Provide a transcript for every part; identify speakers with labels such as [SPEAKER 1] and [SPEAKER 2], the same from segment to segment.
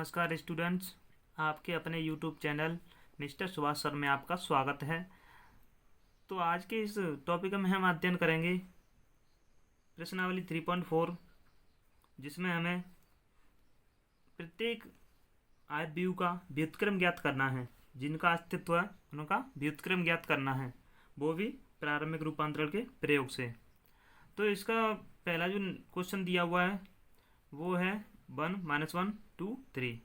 [SPEAKER 1] नमस्कार स्टूडेंट्स, आपके अपने YouTube channel mister Subhash sir में आपका स्वागत है। तो आज के इस टॉपिक में हम अध्ययन करेंगे प्रश्नावली 3.4, जिसमें हमें प्रत्येक आयतव्यूह का व्युत्क्रम ज्ञात करना है। जिनका अस्तित्व है उनका व्युत्क्रम ज्ञात करना है, वो भी प्रारंभिक रूपांतरण के प्रयोग से। तो इसका पहला जो क्वेश्चन दिया हुआ है वो है 1 - 1 2 3।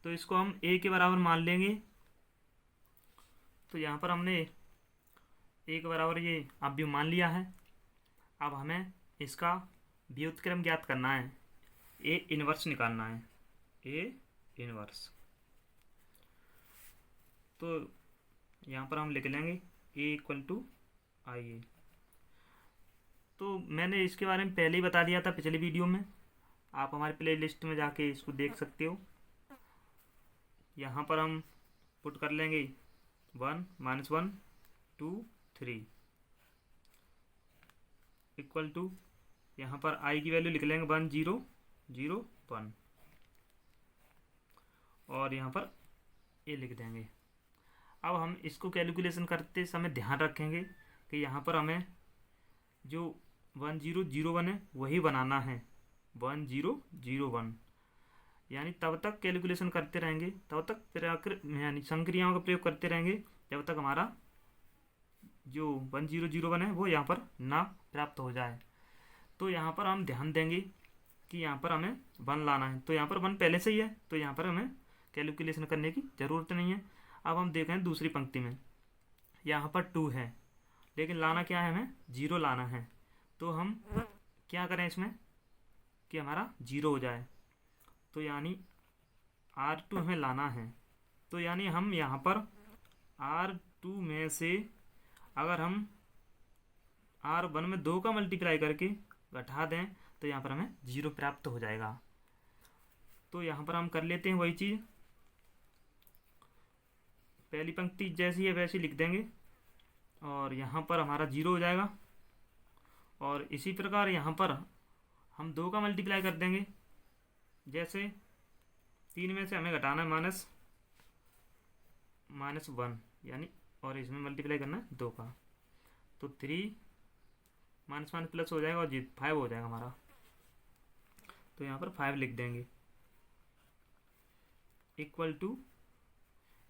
[SPEAKER 1] तो इसको हम a के बराबर मान लेंगे। तो यहाँ पर हमने a के बराबर ये अवयव मान लिया है। अब हमें इसका व्युत्क्रम ज्ञात करना है, a इनवर्स निकालना है, a इनवर्स। तो यहाँ पर हम लिख लेंगे a = IA। तो मैंने इसके बारे में पहले ही बता दिया था पिछली वीडियो में, आप हमारे प्ले लिस्ट में जाके इसको देख सकते हो। यहाँ पर हम पुट कर लेंगे 1 - 1 2 3 इक्वल टू, यहाँ पर i की वैल्यू लिख लेंगे 1 0 0 1 और यहाँ पर a लिख देंगे। अब हम इसको कैलकुलेशन करते समय ध्यान रखेंगे कि यहाँ पर हमें जो 1 0 0 1 है वही बनाना है, 1 0 0 1। यानी तब तक कैलकुलेशन करते रहेंगे, तब तक यानी संक्रियाओं का प्रयोग करते रहेंगे जब तक हमारा जो 1 0 0 1 है वो यहाँ पर ना प्राप्त हो जाए। तो यहाँ पर हम ध्यान देंगे कि यहाँ पर हमें 1 लाना है। तो यहाँ पर 1 पहले से ही है, तो यहाँ पर हमें कैलकुलेशन करने की ज़रूरत नहीं है। अब हम देखें दूसरी पंक्ति में, यहाँ पर 2 है लेकिन लाना क्या है, हमें 0 लाना है। तो हम क्या करें इसमें कि हमारा 0 हो जाए। तो यानी R2 हमें लाना है। तो यानी हम यहाँ पर R2 में से अगर हम R1 में 2 का मल्टीप्लाई करके घटा दें तो यहाँ पर हमें 0 प्राप्त हो जाएगा। तो यहाँ पर हम कर लेते हैं वही चीज़, पहली पंक्ति जैसी है वैसी लिख देंगे और यहाँ पर हमारा 0 हो जाएगा। और इसी प्रकार यहाँ पर हम 2 का मल्टीप्लाई कर देंगे, जैसे 3 में से हमें घटाना है -1 यानी, और इसमें मल्टीप्लाई करना है 2 का। तो 3 -1 प्लस हो जाएगा और 5 हो जाएगा हमारा। तो यहाँ पर 5 लिख देंगे इक्वल टू,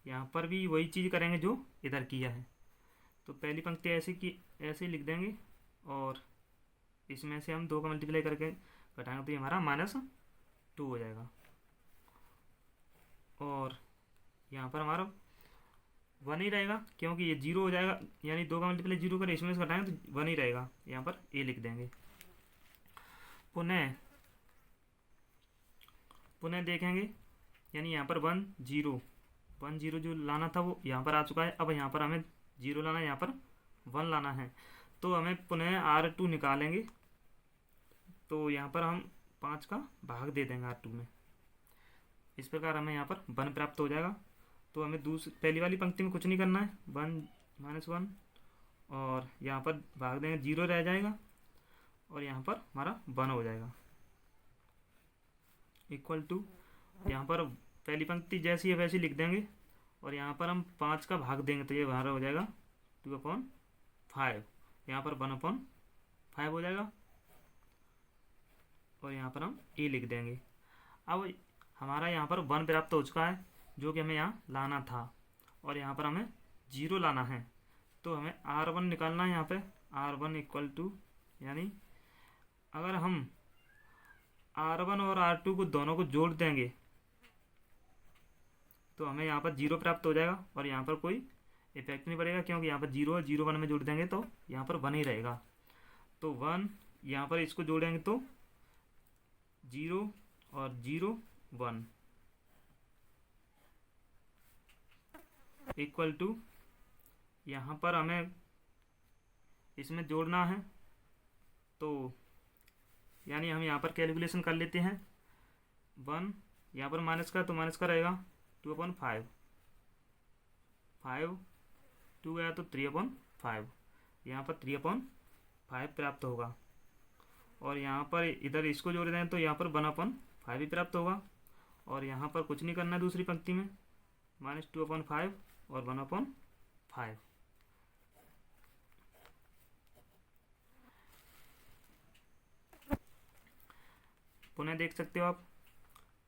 [SPEAKER 1] यहाँ पर भी वही चीज़ करेंगे जो इधर किया है। तो पहली पंक्ति ऐसे ही लिख देंगे और इसमें से हम 2 का मल्टीप्लाई करके घटाएंगे तो ये हमारा -2 हो जाएगा। और यहाँ पर हमारा 1 ही रहेगा क्योंकि ये 0 हो जाएगा, यानी 2 का मल्टीप्लाई 0 करें इसमें से घटाएंगे तो 1 ही रहेगा। यहाँ पर a लिख देंगे। पुनः देखेंगे, यानी यहाँ पर 1 0 जो लाना था वो यहाँ पर आ चुका है। अब यहाँ पर हमें 0 लाना है, यहाँ पर 1 लाना है। तो हमें पुनः R2 निकालेंगे। तो यहाँ पर हम 5 का भाग दे देंगे R2 में। इस प्रकार हमें यहाँ पर 1 प्राप्त हो जाएगा। तो हमें पहली वाली पंक्ति में कुछ नहीं करना है, 1 - 1 और यहाँ पर भाग देंगे 0 रह जाएगा और यहाँ पर हमारा 1 हो जाएगा इक्वल टू, यहाँ पर पहली पंक्ति जैसी है वैसी लिख देंगे और यहाँ पर हम 5 का भाग देंगे तो ये हमारा हो जाएगा 2/5। यहाँ पर 1/5 हो जाएगा और यहाँ पर हम a लिख देंगे। अब हमारा यहाँ पर 1 प्राप्त हो चुका है जो कि हमें यहाँ लाना था और यहाँ पर हमें 0 लाना है। तो हमें R1 निकालना है। यहाँ पे R1 इक्वल टू, यानी अगर हम R1 और R2 को दोनों को जोड़ देंगे तो हमें यहाँ पर 0 प्राप्त हो जाएगा और यहाँ पर कोई इफेक्ट नहीं पड़ेगा क्योंकि यहाँ पर 0 और 0 1 में जोड़ देंगे तो यहाँ पर 1 ही रहेगा। तो 1 यहाँ पर इसको जोड़ेंगे तो 0 और 0 1 इक्वल टू, यहाँ पर हमें इसमें जोड़ना है। तो यानी हम यहाँ पर कैलकुलेशन कर लेते हैं। 1 यहाँ पर माइनस का, तो माइनस का रहेगा 2/5, 5 2 गया तो 3/5, यहाँ पर 3/5 प्राप्त होगा। और यहाँ पर इधर इसको जोड़ दें तो यहाँ पर 1/5 ही प्राप्त होगा और यहाँ पर कुछ नहीं करना है दूसरी पंक्ति में, -2/5 और 1/5। पुनः देख सकते हो आप,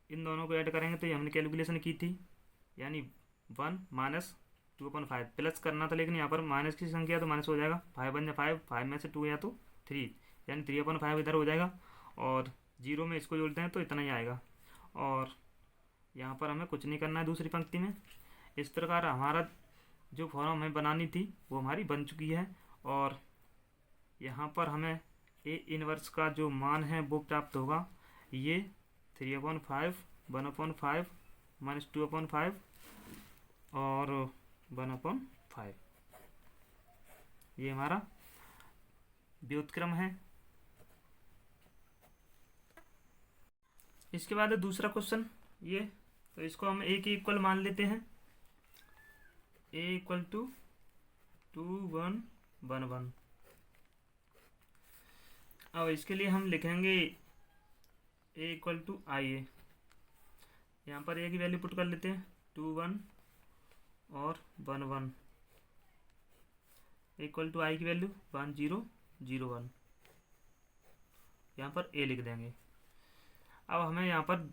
[SPEAKER 1] इन दोनों को ऐड करेंगे तो ये हमने कैलकुलेशन की थी, यानी 1 - 2/5 प्लस करना था, लेकिन यहाँ पर माइनस की संख्या तो माइनस हो जाएगा, 5 बन जाए 5, 5 में से 2 या तो 3, यानी 3/5 इधर हो जाएगा, और 0 में इसको जोड़ते हैं तो इतना ही आएगा। और यहाँ पर हमें कुछ नहीं करना है दूसरी पंक्ति में। इस प्रकार हमारा जो फॉर्म हमें बनानी थी वो हमारी बन चुकी है, और यहाँ पर हमें ए इनवर्स का जो मान है वो प्राप्त होगा, ये 3/5, 1/5, -2/5 और 1/5, ये हमारा व्युत्क्रम है। इसके बाद दूसरा क्वेश्चन ये, तो इसको हम ए के इक्वल मान लेते हैं, a = 2 1 1 1। अब इसके लिए हम लिखेंगे a = IA, यहाँ पर a की वैल्यू पुट कर लेते हैं, 2 1 और 1 1, = I की वैल्यू 1 0 0 1, यहाँ पर a लिख देंगे। अब हमें यहाँ पर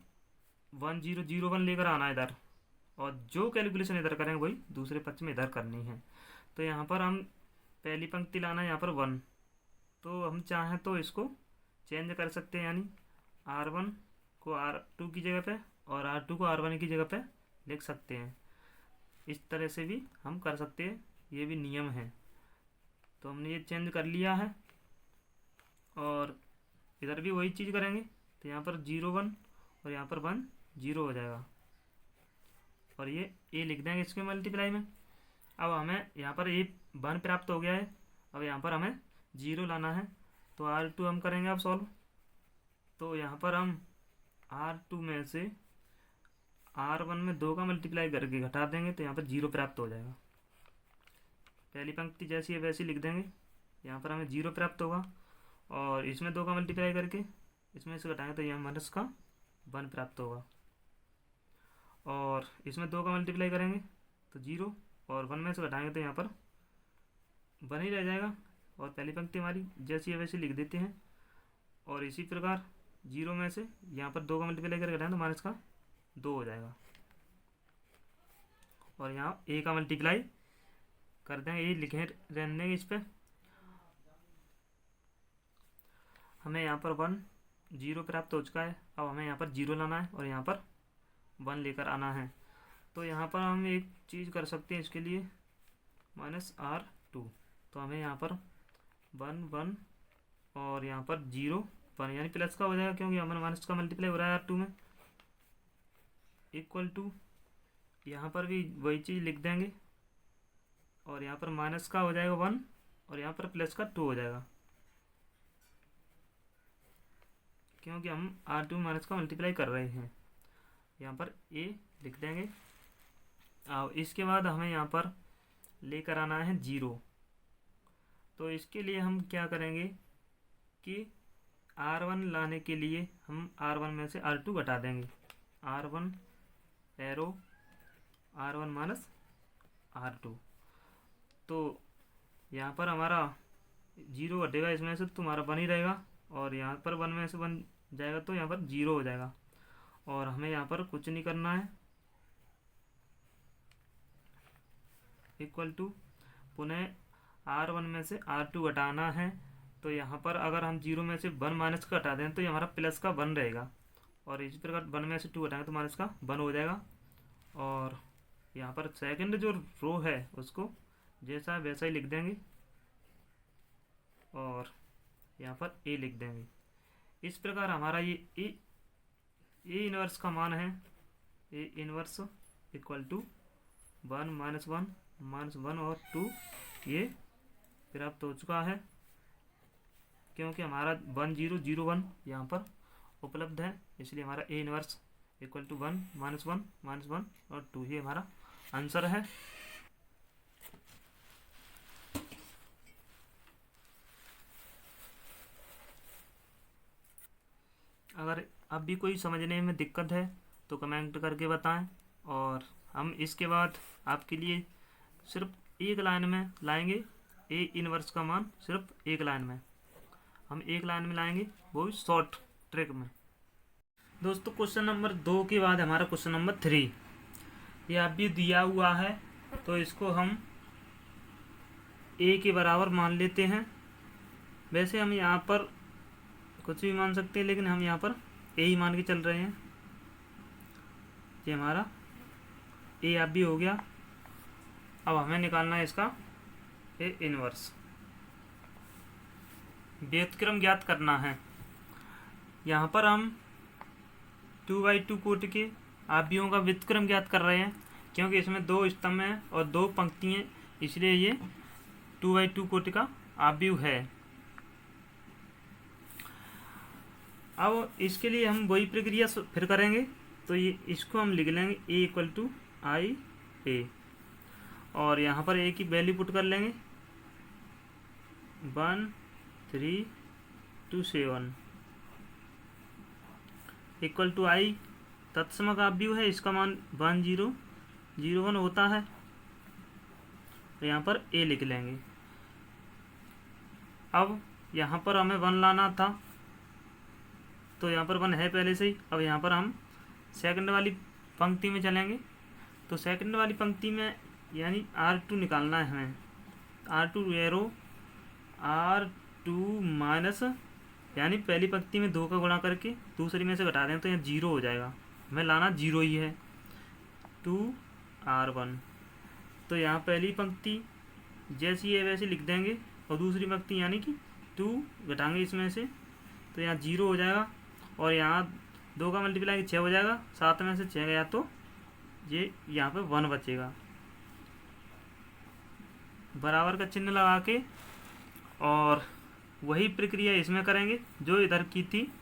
[SPEAKER 1] 1 0 0 1 लेकर आना है इधर, और जो कैलकुलेशन इधर करेंगे वही दूसरे पक्ष में इधर करनी है। तो यहाँ पर हम पहली पंक्ति लाना है यहाँ पर 1, तो हम चाहें तो इसको चेंज कर सकते हैं, यानी R1 को R2 की जगह पे और R2 को R1 की जगह पे लिख सकते हैं। इस तरह से भी हम कर सकते हैं, ये भी नियम है। तो हमने ये चेंज कर लिया है, और इधर भी वही चीज़ करेंगे, तो यहाँ पर 0 1 और यहाँ पर 1 0 हो जाएगा, और ये a लिख देंगे इसके मल्टीप्लाई में। अब हमें यहाँ पर a 1 प्राप्त हो गया है, अब यहाँ पर हमें 0 लाना है, तो R2 हम करेंगे अब सॉल्व। तो यहाँ पर हम R2 में से R1 में 2 का मल्टीप्लाई करके घटा देंगे, तो यहाँ पर 0 प्राप्त हो जाएगा। पहली पंक्ति जैसी है वैसी लिख देंगे, यहाँ पर हमें 0 प्राप्त होगा, और इसमें 2 का मल्टीप्लाई करके इसमें से घटाएंगे तो यहाँ माइनस का 1 प्राप्त होगा, और इसमें 2 का मल्टीप्लाई करेंगे तो 0, और 1 में से घटाएंगे तो यहाँ पर 1 ही रह जाएगा। और पहली पंक्ति हमारी जैसी है वैसी लिख देते हैं, और इसी प्रकार 0 में से यहाँ पर 2 का मल्टीप्लाई करके घटाएं तो माइनस का 2 हो जाएगा, और यहाँ a का मल्टीप्लाई कर देंगे, ये लिखे रहने देंगे इस पर। हमें यहाँ पर 1 0 प्राप्त हो चुका है, अब हमें यहाँ पर 0 लाना है और यहाँ पर 1 लेकर आना है। तो यहाँ पर हम एक चीज़ कर सकते हैं इसके लिए, -R2, तो हमें यहाँ पर 1 1 और यहाँ पर 0 1, यानी प्लस का हो जाएगा, क्योंकि हमारा माइनस का मल्टीप्लाई हो रहा है R2 में, इक्वल टू यहाँ पर भी वही चीज़ लिख देंगे, और यहाँ पर माइनस का हो जाएगा 1 और यहाँ पर प्लस का 2 हो जाएगा, क्योंकि हम R2 माइनस का मल्टीप्लाई कर रहे हैं। यहाँ पर a लिख देंगे। अब इसके बाद हमें यहाँ पर लेकर आना है 0, तो इसके लिए हम क्या करेंगे कि R1 लाने के लिए हम R1 में से R2 घटा देंगे, R1 arrow R1 minus R2, तो यहाँ पर हमारा 0 घटेगा इसमें से, तो हमारा 1 ही रहेगा, और यहाँ पर 1 में से 1 जाएगा तो यहाँ पर 0 हो जाएगा, और हमें यहाँ पर कुछ नहीं करना है, इक्वल टू पुनः R1 में से R2 घटाना है। तो यहाँ पर अगर हम 0 में से 1 माइनस का घटा दें तो ये हमारा प्लस का 1 रहेगा, और इसी प्रकार 1 में से 2 घटाएंगे तो माइनस का 1 हो जाएगा। और यहाँ पर सेकंड जो रो है उसको जैसा वैसा ही लिख देंगे, और यहाँ पर a लिख देंगे। इस प्रकार हमारा ये ए इनवर्स का मान है, ए इनवर्स इक्वल टू 1 -1 -1 और 2, ये प्राप्त हो चुका है, क्योंकि हमारा 1 0 0 1 यहाँ पर उपलब्ध है, इसलिए हमारा ए इनवर्स इक्वल टू 1 -1 -1 और 2, ये हमारा आंसर है। अगर अब भी कोई समझने में दिक्कत है तो कमेंट करके बताएं। और हम इसके बाद आपके लिए सिर्फ एक लाइन में लाएंगे ए इनवर्स का मान, सिर्फ एक लाइन में हम एक लाइन में लाएंगे, वो भी शॉर्ट ट्रिक में। दोस्तों क्वेश्चन नंबर 2 के बाद हमारा क्वेश्चन नंबर 3, ये आप भी दिया हुआ है तो इसको हम ए के बराबर मान लेते हैं। वैसे हम यहाँ पर कुछ भी मान सकते हैं, लेकिन हम यहाँ पर ए ही मान के चल रहे हैं। ये हमारा ए आप भी हो गया। अब हमें निकालना है इसका ए इनवर्स। व्युत्क्रम ज्ञात करना है। यहाँ पर हम 2/2 कोटि के आव्यूहों का व्युत्क्रम ज्ञात कर रहे हैं, क्योंकि इसमें 2 स्तंभ हैं और 2 पंक्ति हैं, इसलिए ये 2/2 कोटि का आव्यूह है। अब इसके लिए हम वही प्रक्रिया फिर करेंगे, तो ये इसको हम लिख लेंगे ए इक्वल टू आई ए, और यहाँ पर ए की वैल्यू पुट कर लेंगे 1 3 2 7 इक्वल टू आई तत्समक आव्यूह है, इसका मान 1 0 0 1 होता है, तो यहाँ पर ए लिख लेंगे। अब यहाँ पर हमें 1 लाना था, तो यहाँ पर 1 है पहले से ही। अब यहाँ पर हम सेकंड वाली पंक्ति में चलेंगे, तो सेकंड वाली पंक्ति में यानी R2 निकालना है हमें। R2 एरो R2 माइनस, यानी पहली पंक्ति में 2 का गुणा करके दूसरी में से घटा दें तो यहाँ 0 हो जाएगा, हमें लाना 0 ही है, 2R1। तो यहाँ पहली पंक्ति जैसी है वैसे लिख देंगे, और दूसरी पंक्ति यानी कि 2 घटाएंगे इसमें से, तो यहाँ 0 हो जाएगा, और यहाँ 2 का मल्टीप्लाई 6 हो जाएगा, 7 में से 6 गया तो ये यहाँ पे 1 बचेगा। बराबर का चिन्ह लगा के और वही प्रक्रिया इसमें करेंगे जो इधर की थी।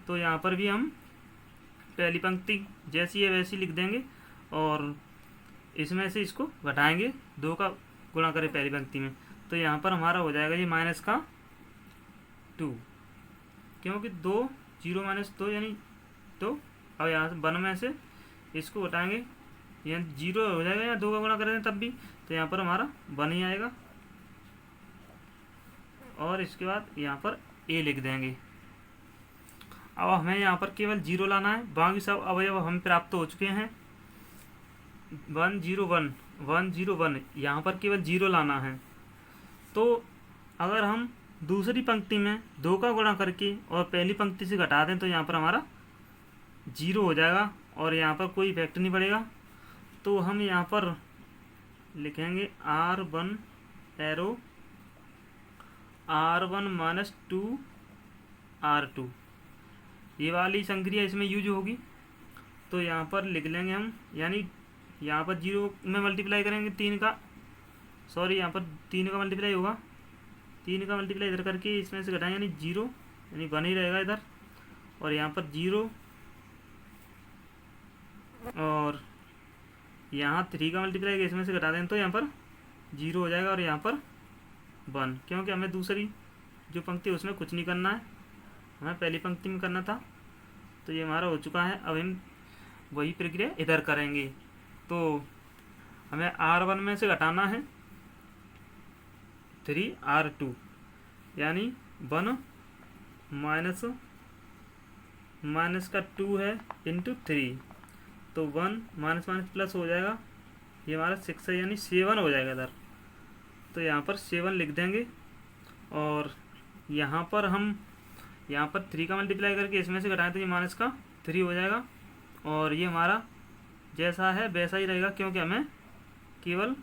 [SPEAKER 1] तो यहाँ पर भी हम पहली पंक्ति जैसी है वैसी लिख देंगे, और इसमें से इसको घटाएंगे, 2 का गुणा करें पहली पंक्ति में, तो यहाँ पर हमारा हो जाएगा ये -2, क्योंकि 2 0 - 2 यानी 2। अब यहाँ से 1 में से इसको घटाएंगे, यहाँ 0 हो जाएगा, या 2 का गुणा करेंगे तब भी, तो यहाँ पर हमारा 1 ही आएगा, और इसके बाद यहाँ पर ए लिख देंगे। अब हमें यहाँ पर केवल 0 लाना है, बाकी सब अवयव हमें प्राप्त हो चुके हैं। 1 0 1 1 0 1, यहाँ पर केवल 0 लाना है। तो अगर हम दूसरी पंक्ति में 2 का गुणा करके और पहली पंक्ति से घटा दें तो यहाँ पर हमारा 0 हो जाएगा, और यहाँ पर कोई इफेक्ट नहीं पड़ेगा। तो हम यहाँ पर लिखेंगे R1 एरो R1 - 2 R2, ये वाली संक्रिया इसमें यूज होगी। तो यहाँ पर लिख लेंगे हम, यानी यहाँ पर 0 में मल्टीप्लाई करेंगे 3 का, सॉरी यहाँ पर 3 का मल्टीप्लाई होगा, 3 का मल्टीप्लाई इधर करके इसमें से घटाएंगे, यानी 0 यानी 1 ही रहेगा इधर, और यहाँ पर 0, और यहाँ 3 का मल्टीप्लाई इसमें से घटा दें तो यहाँ पर 0 हो जाएगा, और यहाँ पर 1, क्योंकि हमें दूसरी जो पंक्ति उसमें कुछ नहीं करना है, हमें पहली पंक्ति में करना था। तो ये हमारा हो चुका है। अब हम वही प्रक्रिया इधर करेंगे, तो हमें R1 में से घटाना है 3R2, यानी 1 माइनस का 2 है इंटू 3, तो 1 माइनस प्लस हो जाएगा, ये हमारा 6 है, यानी 7 हो जाएगा इधर। तो यहाँ पर 7 लिख देंगे, और यहाँ पर हम यहाँ पर 3 का मल्टीप्लाई करके इसमें से घटाएं तो ये -3 हो जाएगा, और ये हमारा जैसा है वैसा ही रहेगा, क्योंकि हमें केवल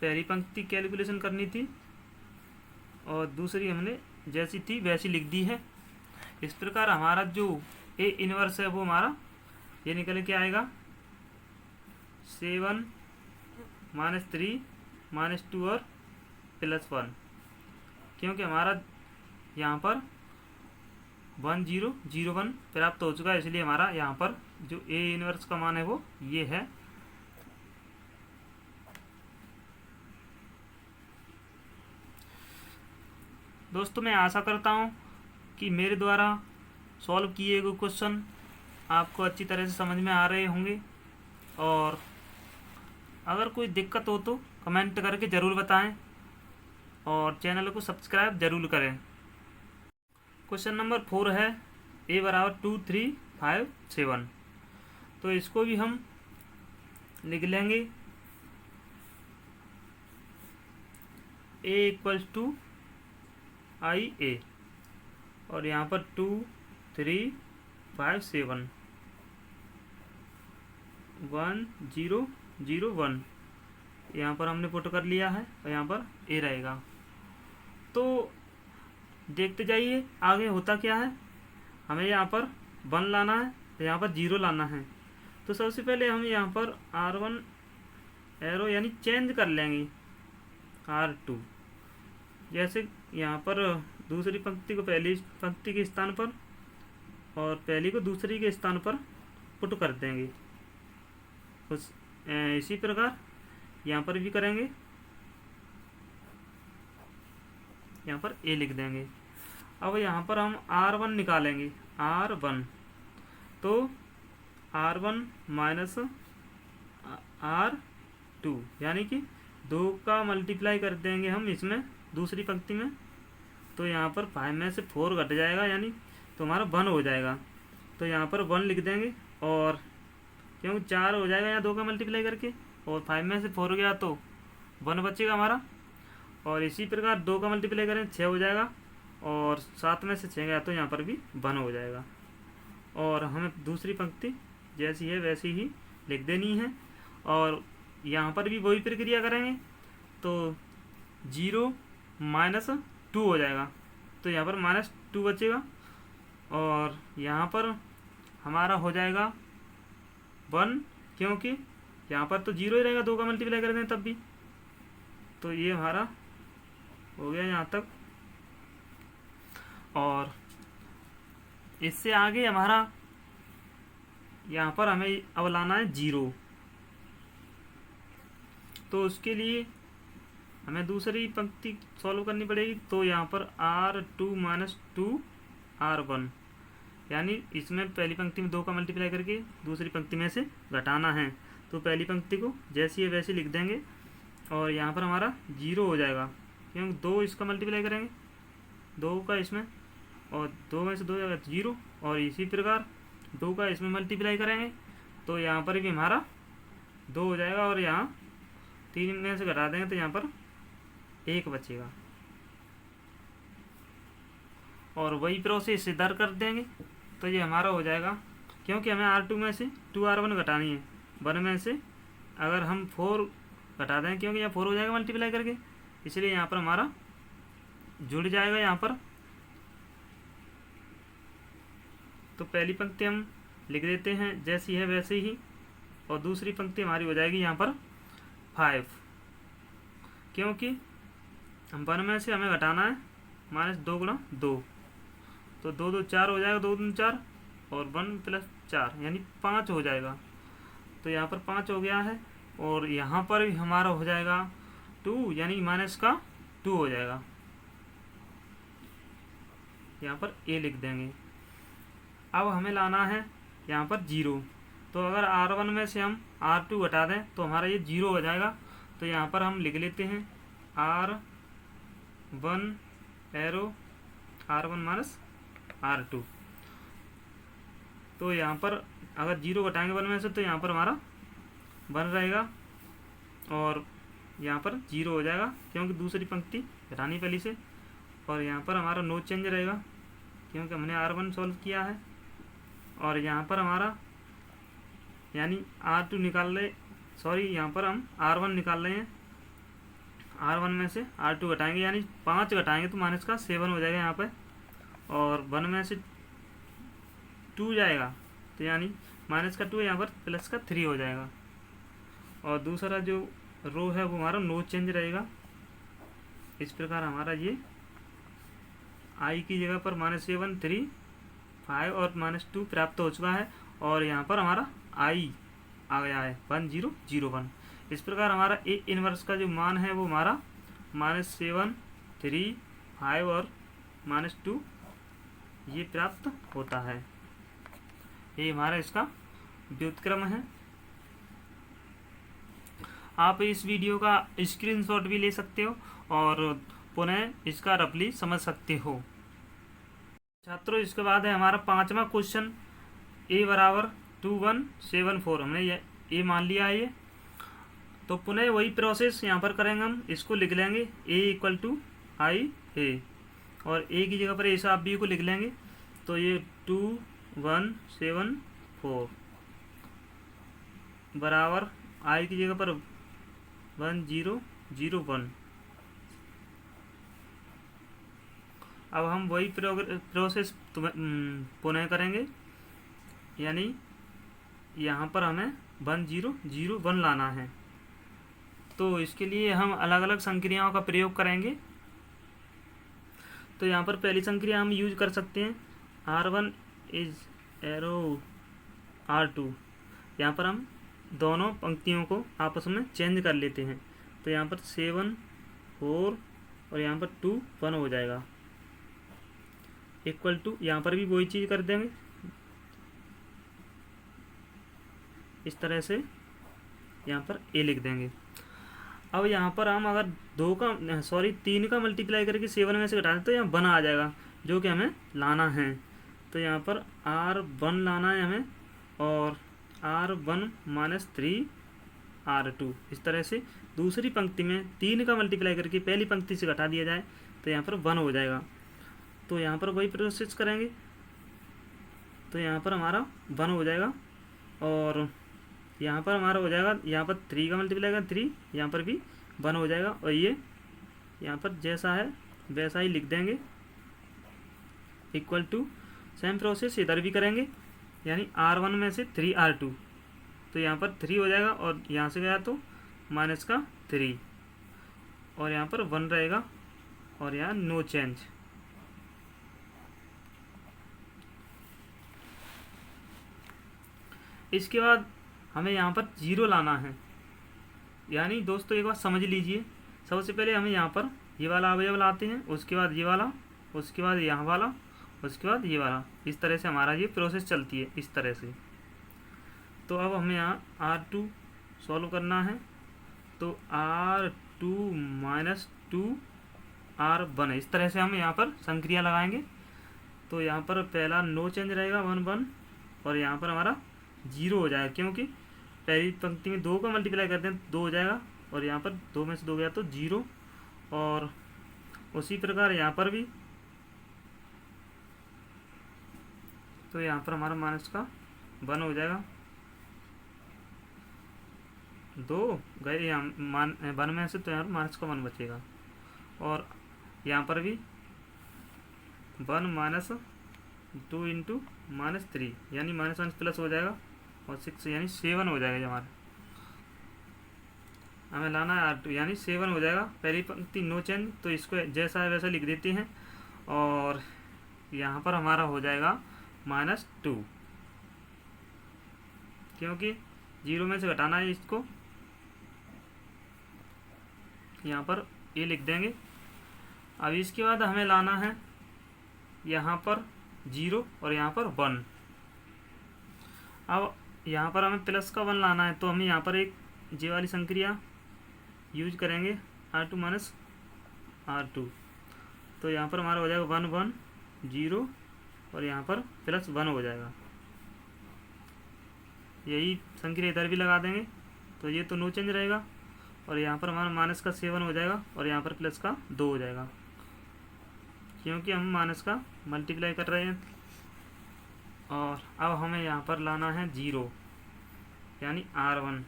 [SPEAKER 1] पहली पंक्ति कैलकुलेशन करनी थी और दूसरी हमने जैसी थी वैसी लिख दी है। इस प्रकार हमारा जो ए इनवर्स है वो हमारा ये निकल के आएगा 7 -3 -2 और +1, क्योंकि हमारा यहाँ पर 1 0 0 1 प्राप्त हो चुका है, इसलिए हमारा यहाँ पर जो ए इनवर्स का मान है वो ये है। दोस्तों मैं आशा करता हूँ कि मेरे द्वारा सॉल्व किए गए क्वेश्चन आपको अच्छी तरह से समझ में आ रहे होंगे। और अगर कोई दिक्कत हो तो कमेंट करके ज़रूर बताएं और चैनल को सब्सक्राइब ज़रूर करें। क्वेश्चन नंबर 4 है a बराबर 2 3 5 7। तो इसको भी हम लिख लेंगे a इक्वल्स टू आई ए, और यहाँ पर 2 3 5 7 1 0 0 1 यहाँ पर हमने पुट कर लिया है और यहाँ पर ए रहेगा। तो देखते जाइए आगे होता क्या है। हमें यहाँ पर 1 लाना है तो यहाँ पर 0 लाना है। तो सबसे पहले हम यहाँ पर R1 एरो यानी चेंज कर लेंगे R2। जैसे यहाँ पर दूसरी पंक्ति को पहली पंक्ति के स्थान पर और पहली को दूसरी के स्थान पर पुट कर देंगे। उस इसी प्रकार यहाँ पर भी करेंगे, यहाँ पर ए लिख देंगे। अब यहाँ पर हम R1 निकालेंगे, R1 तो R1 माइनस R2 यानी कि 2 का मल्टीप्लाई कर देंगे हम इसमें दूसरी पंक्ति में। तो यहाँ पर 5 में से 4 घट जाएगा यानी तो हमारा 1 हो जाएगा। तो यहाँ पर 1 लिख देंगे, और क्योंकि 4 हो जाएगा यहाँ 2 का मल्टीप्लाई करके, और 5 में से 4 गया तो 1 बचेगा हमारा। और इसी प्रकार 2 का मल्टीप्लाई करें 6 हो जाएगा, और 7 में से 6 गया तो यहाँ पर भी 1 हो जाएगा। और हमें दूसरी पंक्ति जैसी है वैसी ही लिख देनी है, और यहाँ पर भी वही प्रक्रिया करेंगे। तो 0 माइनस 2 हो जाएगा, तो यहाँ पर -2 बचेगा, और यहाँ पर हमारा हो जाएगा 1, क्योंकि यहाँ पर तो 0 ही रहेगा 2 का मल्टीप्लाई कर दें तब भी। तो ये हमारा हो गया यहाँ तक। और इससे आगे हमारा यहाँ पर हमें अब लाना है 0। तो उसके लिए हमें दूसरी पंक्ति सॉल्व करनी पड़ेगी। तो यहाँ पर R2 माइनस 2 R1 यानी इसमें पहली पंक्ति में 2 का मल्टीप्लाई करके दूसरी पंक्ति में से घटाना है। तो पहली पंक्ति को जैसी है वैसी लिख देंगे, और यहाँ पर हमारा 0 हो जाएगा क्योंकि 2 इसका मल्टीप्लाई करेंगे 2 का इसमें, और 2 में से 2 जाएगा 0, और इसी प्रकार 2 का इसमें मल्टीप्लाई करेंगे तो यहाँ पर भी हमारा 2 हो जाएगा, और यहाँ 3 में से घटा देंगे तो यहाँ पर 1 बचेगा। और वही प्रोसेस इधर कर देंगे तो ये हमारा हो जाएगा, क्योंकि हमें R2 में से 2 R1 घटानी है। 1 में से अगर हम 4 घटा दें, क्योंकि यहाँ 4 हो जाएगा मल्टीप्लाई करके, इसलिए यहाँ पर हमारा जुड़ जाएगा यहाँ पर। तो पहली पंक्ति हम लिख देते हैं जैसी है वैसे ही, और दूसरी पंक्ति हमारी हो जाएगी यहाँ पर 5, क्योंकि हम 1 में से हमें घटाना है -2 गुणा 2, तो 2 2 4 हो जाएगा, 2 2 4 और 1 + 4 यानी 5 हो जाएगा। तो यहाँ पर 5 हो गया है, और यहाँ पर भी हमारा हो जाएगा 2 यानी -2 हो जाएगा। यहाँ पर ए लिख देंगे। अब हमें लाना है यहाँ पर 0। तो अगर R1 में से हम R2 घटा दें तो हमारा ये 0 हो जाएगा। तो यहाँ पर हम लिख लेते हैं R1 arrow R1 minus R2। तो यहाँ पर अगर 0 घटाएंगे 1 में से तो यहाँ पर हमारा 1 रहेगा, और यहाँ पर 0 हो जाएगा क्योंकि दूसरी पंक्ति घटानी पहली से, और यहाँ पर हमारा नो चेंज रहेगा क्योंकि हमने R1 सॉल्व किया है। और यहाँ पर हमारा यानी R2 निकाल रहे, सॉरी यहाँ पर हम R1 निकाल रहे हैं। R1 में से R2 घटाएंगे यानी 5 घटाएंगे तो -7 हो जाएगा यहाँ पर, और 1 में से 2 जाएगा तो यानी -2 यहाँ पर +3 हो जाएगा। और दूसरा जो रो है वो हमारा नो चेंज रहेगा। इस प्रकार हमारा ये I की जगह पर -7 3 5 और -2 प्राप्त हो चुका है, और यहाँ पर हमारा I आ गया है 1 0 0 1। इस प्रकार हमारा A इनवर्स का जो मान है वो हमारा -7 3 5 और -2 ये प्राप्त होता है। ये हमारा इसका व्युत्क्रम है। आप इस वीडियो का स्क्रीनशॉट भी ले सकते हो और पुनः इसका रफली समझ सकते हो। छात्रों, इसके बाद है हमारा 5वां क्वेश्चन, a बराबर 2174। हमने ये मान लिया है ये। तो पुनः वही प्रोसेस यहाँ पर करेंगे, हम इसको लिख लेंगे a इक्वल टू आई है, और a की जगह पर a साफ b को लिख लेंगे। तो ये 2174 बराबर i की जगह पर 1001। अब हम वही प्रोसेस पुनः करेंगे, यानी यहाँ पर हमें 1001 लाना है। तो इसके लिए हम अलग अलग संक्रियाओं का प्रयोग करेंगे। तो यहाँ पर पहली संक्रिया हम यूज कर सकते हैं R1 इज एरो R2। यहाँ पर हम दोनों पंक्तियों को आपस में चेंज कर लेते हैं। तो यहाँ पर 7 4 और यहाँ पर 2 1 हो जाएगा, इक्वल टू, यहाँ पर भी वही चीज़ कर देंगे इस तरह से, यहाँ पर a लिख देंगे। अब यहाँ पर हम अगर 3 का मल्टीप्लाई करके 7 में से घटा दें तो यहाँ 1 आ जाएगा, जो कि हमें लाना है। तो यहाँ पर R1 लाना है हमें, और R1 माइनस 3 R2। इस तरह से दूसरी पंक्ति में 3 का मल्टीप्लाई करके पहली पंक्ति से घटा दिया जाए तो यहाँ पर 1 हो जाएगा। तो यहाँ पर वही प्रोसेस करेंगे, तो यहाँ पर हमारा 1 हो जाएगा, और यहाँ पर हमारा हो जाएगा, यहाँ पर 3 का मल्टीप्लाई का 3, यहाँ पर भी 1 हो जाएगा। और ये यहाँ पर जैसा है वैसा ही लिख देंगे, इक्वल टू, सेम प्रोसेस इधर भी करेंगे, यानी R1 में से 3 R2। तो यहाँ पर 3 हो जाएगा, और यहाँ से गया तो माइनस का 3, और यहाँ पर 1 रहेगा, और यहाँ नो चेंज। इसके बाद हमें यहाँ पर 0 लाना है। यानी दोस्तों एक बात समझ लीजिए, सबसे पहले हमें यहाँ पर ये वाला अवयव लाते हैं, उसके बाद ये वाला, उसके बाद यहाँ वाला, उसके बाद ये वाला। इस तरह से हमारा ये प्रोसेस चलती है, इस तरह से। तो अब हमें यहाँ R2 सॉल्व करना है। तो R2 माइनस 2 R1, इस तरह से हम यहाँ पर संक्रिया लगाएंगे। तो यहाँ पर पहला नो चेंज रहेगा 1 1, और यहाँ पर हमारा 0 हो जाएगा, क्योंकि पहली पंक्ति में 2 का मल्टीप्लाई करते हैं 2 हो जाएगा, और यहाँ पर 2 में से 2 गया तो 0। और उसी प्रकार यहाँ पर भी, तो यहाँ पर हमारा माइनस का 1 हो जाएगा। 2 गए यहाँ 1 में से, तो यहाँ माइनस का 1 बचेगा। और यहाँ पर भी 1 माइनस 2 इंटू माइनस 3, यानी माइनस 1 प्लस हो जाएगा, और 6 यानी 7 हो जाएगा। हमारा हमें लाना है R2, यानी 7 हो जाएगा। पहली पंक्ति नो चेंज, तो इसको जैसा है वैसा लिख देते हैं, और यहाँ पर हमारा हो जाएगा -2, क्योंकि 0 में से घटाना है इसको। यहाँ पर ये लिख देंगे। अब इसके बाद हमें लाना है यहाँ पर 0 और यहाँ पर 1। अब यहाँ पर हमें प्लस का 1 लाना है, तो हमें यहाँ पर एक जे वाली संक्रिया यूज करेंगे, R2 माइनस R2। तो यहाँ पर हमारा हो जाएगा 1 1 0, और यहाँ पर प्लस 1 हो जाएगा। यही संक्रिया इधर भी लगा देंगे, तो ये तो नो चेंज रहेगा, और यहाँ पर हमारा माइनस का 7 हो जाएगा, और यहाँ पर प्लस का 2 हो जाएगा, क्योंकि हम माइनस का मल्टीप्लाई कर रहे हैं। और अब हमें यहाँ पर लाना है 0, यानी R1।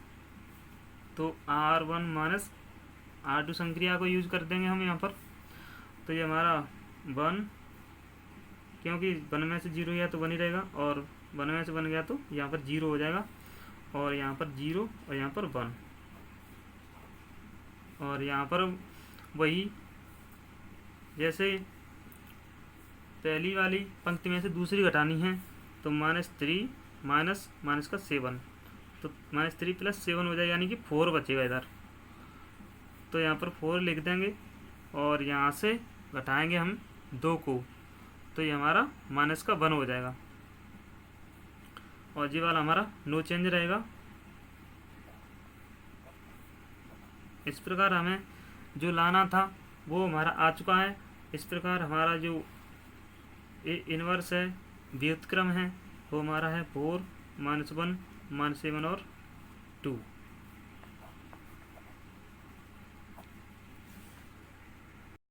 [SPEAKER 1] तो R1 माइनस R2 संक्रिया को यूज कर देंगे हम यहाँ पर। तो ये हमारा 1, क्योंकि 1 में से 0 गया तो 1 ही रहेगा, और 1 में से 1 गया तो यहाँ पर 0 हो जाएगा, और यहाँ पर 0 और यहाँ पर 1, और यहाँ पर वही जैसे पहली वाली पंक्ति में से दूसरी घटानी है, तो -3 माइनस का 7, तो -3 प्लस 7 हो जाएगा, यानी कि 4 बचेगा इधर। तो यहाँ पर 4 लिख देंगे, और यहाँ से घटाएंगे हम 2 को, तो ये हमारा माइनस का 1 हो जाएगा। और ये वाला हमारा नो चेंज रहेगा। इस प्रकार हमें जो लाना था वो हमारा आ चुका है। इस प्रकार हमारा जो इनवर्स है, व्युत्क्रम है, वो हमारा है 4 -1 -7 और 2।